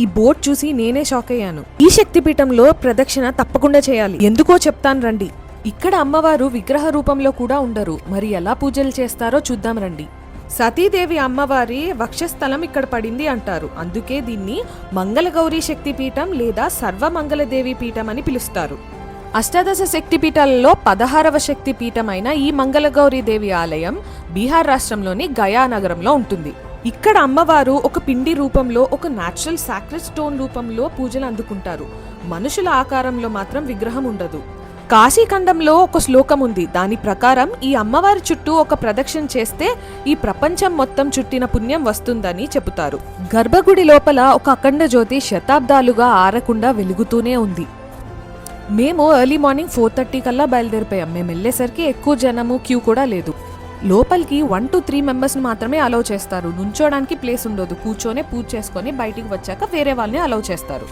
ఈ బోర్డు చూసి నేనే షాక్ అయ్యాను. ఈ శక్తిపీఠంలో ప్రదక్షిణ తప్పకుండా చేయాలి. ఎందుకో చెప్తాను రండి. ఇక్కడ అమ్మవారు విగ్రహ రూపంలో కూడా ఉండరు. మరి ఎలా పూజలు చేస్తారో చూద్దాం రండి. సతీదేవి అమ్మవారి వక్షస్థలం ఇక్కడ పడింది అంటారు. అందుకే దీన్ని మంగళగౌరీ శక్తిపీఠం లేదా సర్వమంగళదేవి పీఠం అని పిలుస్తారు. అష్టాదశ శక్తిపీఠాలలో 16వ శక్తిపీఠమైన ఈ మంగళగౌరీ దేవి ఆలయం బీహార్ రాష్ట్రంలోని గయా నగరంలో ఉంటుంది. ఇక్కడ అమ్మవారు ఒక పిండి రూపంలో, ఒక న్యాచురల్ సాక్రెడ్ స్టోన్ రూపంలో పూజలు అందుకుంటారు. మనుషుల ఆకారంలో మాత్రం విగ్రహం ఉండదు. కాశీఖండంలో ఒక శ్లోకం ఉంది. దాని ప్రకారం ఈ అమ్మవారి చుట్టూ ఒక ప్రదక్షిణ చేస్తే ఈ ప్రపంచం మొత్తం చుట్టిన పుణ్యం వస్తుందని చెబుతారు. గర్భగుడి లోపల ఒక అఖండ జ్యోతి శతాబ్దాలుగా ఆరకుండా వెలుగుతూనే ఉంది. మేము ఎర్లీ మార్నింగ్ 4:30 కల్లా బయలుదేరిపోయాం. మేము వెళ్ళేసరికి ఎక్కువ జనము, క్యూ కూడా లేదు. లోపలికి 1 to 3 మెంబర్స్ని మాత్రమే అలౌ చేస్తారు. నుంచోడానికి ప్లేస్ ఉండదు. కూర్చొనే పూజ చేసుకొని బయటికి వచ్చాక వేరే వాళ్ళని అలౌ చేస్తారు.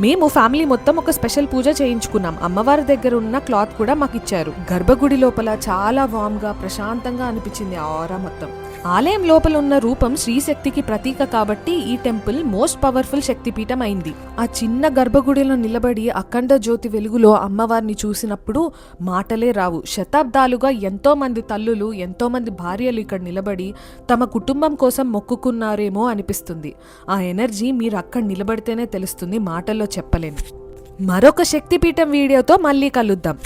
మేము ఫ్యామిలీ మొత్తం ఒక స్పెషల్ పూజ చేయించుకున్నాం. అమ్మవారి దగ్గర ఉన్న క్లాత్ కూడా మాకు ఇచ్చారు. గర్భగుడి లోపల చాలా వామ్గా, ప్రశాంతంగా అనిపించింది ఆ ఆరా మొత్తం. ఆలయం లోపల ఉన్న రూపం శ్రీశక్తికి ప్రతీక కాబట్టి ఈ టెంపుల్ మోస్ట్ పవర్ఫుల్ శక్తిపీఠం అయింది. ఆ చిన్న గర్భగుడిలో నిలబడి అఖండ జ్యోతి వెలుగులో అమ్మవారిని చూసినప్పుడు మాటలే రావు. శతాబ్దాలుగా ఎంతో మంది తల్లులు, ఎంతో మంది భార్యలు ఇక్కడ నిలబడి తమ కుటుంబం కోసం మొక్కుకున్నారేమో అనిపిస్తుంది. ఆ ఎనర్జీ మీరు అక్కడ నిలబడితేనే తెలుస్తుంది, మాటల్లో చెప్పలేను. మరొక శక్తిపీఠం వీడియోతో మళ్ళీ కలుద్దాం.